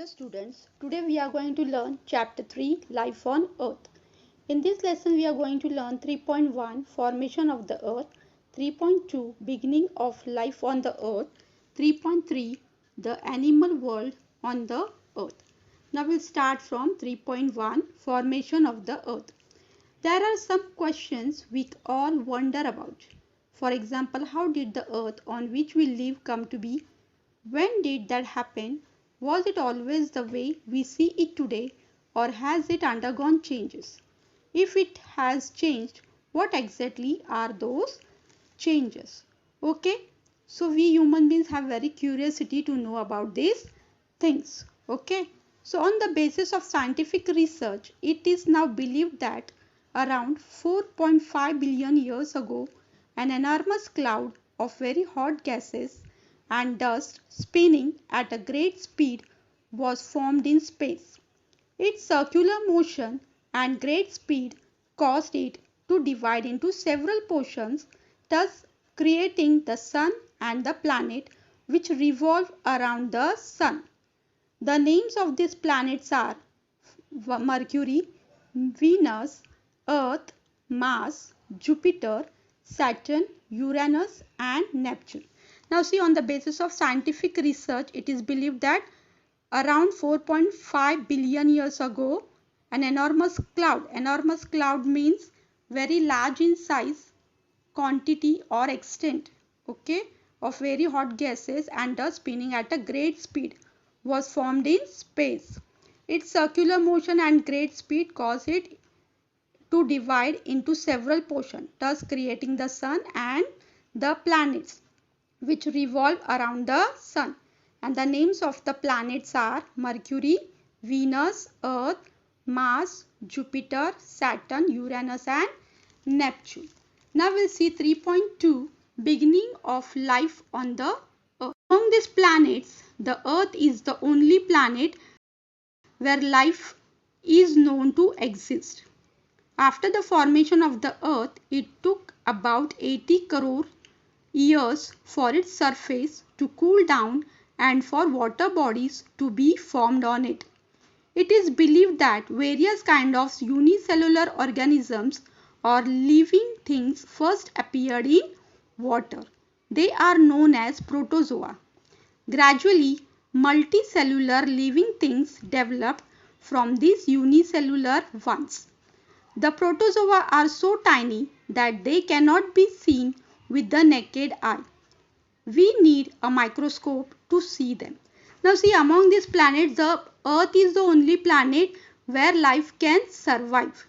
Hello students, today we are going to learn chapter 3 Life on Earth. In this lesson we are going to learn 3.1 Formation of the Earth, 3.2 Beginning of Life on the Earth, 3.3 The Animal World on the Earth. Now we'll start from 3.1 Formation of the Earth. There are some questions we all wonder about. For example, how did the earth on which we live come to be? When did that happen? Was it always the way we see it today, or has it undergone changes? If it has changed, what exactly are those changes? Okay, so we human beings have very curiosity to know about these things. Okay, so on the basis of scientific research, it is now believed that around 4.5 billion years ago, an enormous cloud of very hot gases and dust spinning at a great speed was formed in space. Its circular motion and great speed caused it to divide into several portions, thus creating the sun and the planet which revolve around the sun. The names of these planets are Mercury, Venus, Earth, Mars, Jupiter, Saturn, Uranus and Neptune. Now see, on the basis of scientific research, it is believed that around 4.5 billion years ago, an enormous cloud means very large in size, quantity or extent, okay, of very hot gases and dust spinning at a great speed was formed in space. Its circular motion and great speed caused it to divide into several portions, thus creating the sun and the planets which revolve around the sun. And the names of the planets are Mercury, Venus, Earth, Mars, Jupiter, Saturn, Uranus and Neptune. Now we'll see 3.2 Beginning of Life on the Earth. Among these planets, the Earth is the only planet where life is known to exist. After the formation of the Earth, it took about 80 crore years for its surface to cool down and for water bodies to be formed on it. It is believed that various kinds of unicellular organisms or living things first appeared in water. They are known as protozoa. Gradually, multicellular living things developed from these unicellular ones. The protozoa are so tiny that they cannot be seen with the naked eye. We need a microscope to see them. Now see, among these planets, the Earth is the only planet where life can survive.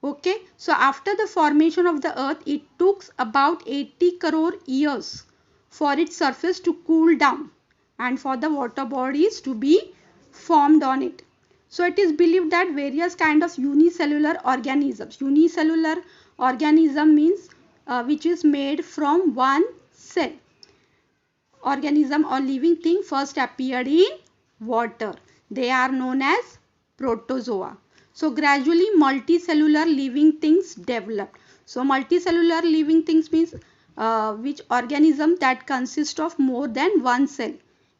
Okay, so after the formation of the Earth, it took about 80 crore years for its surface to cool down and for the water bodies to be formed on it. So it is believed that various kinds of unicellular organisms. Unicellular organism means which is made from one cell. Organism or living thing first appeared in water. They are known as protozoa. So gradually multicellular living things developed. So multicellular living things means which organism that consist of more than one cell,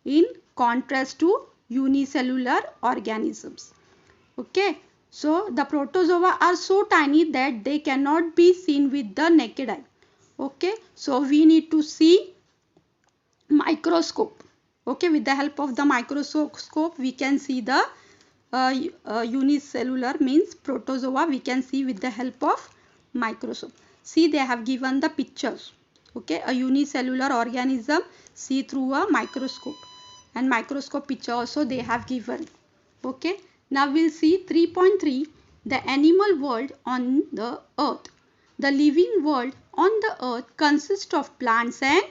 in contrast to unicellular organisms. Okay, so the protozoa are so tiny that they cannot be seen with the naked eye. Okay, so we need to see microscope. Okay, with the help of the microscope we can see the unicellular means protozoa. We can see with the help of microscope. See, they have given the pictures. Okay, a unicellular organism see through a microscope, and microscope picture also they have given. Okay, now we'll see 3.3 the animal world on the earth. The living world on the earth consists of plants and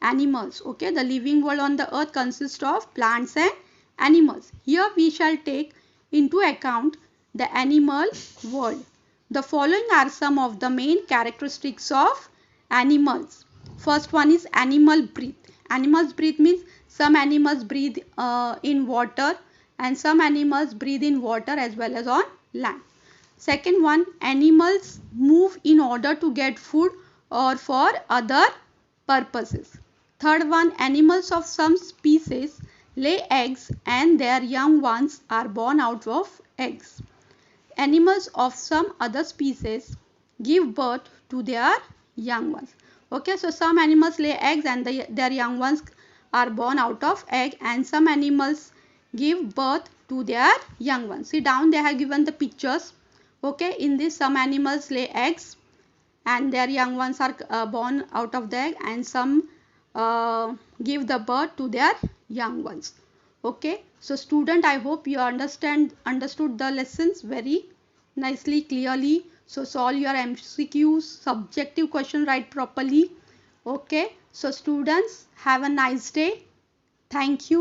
animals. Okay, the living world on the earth consists of plants and animals. Here we shall take into account the animal world. The following are some of the main characteristics of animals. First one is animal breath. Animals breathe means some animals breathe in water and some animals breathe in water as well as on land. Second one, animals move in order to get food or for other purposes. Third one, animals of some species lay eggs and their young ones are born out of eggs. Animals of some other species give birth to their young ones. Okay, so some animals lay eggs and their young ones are born out of egg, and some animals give birth to their young ones. See, down they have given the pictures. Okay, in this some animals lay eggs and their young ones are born out of the egg, and some give the birth to their young ones. Okay, so student, I hope you understood the lessons very nicely, clearly. So solve your MCQs, subjective question, write properly. Okay, so students, have a nice day. Thank you.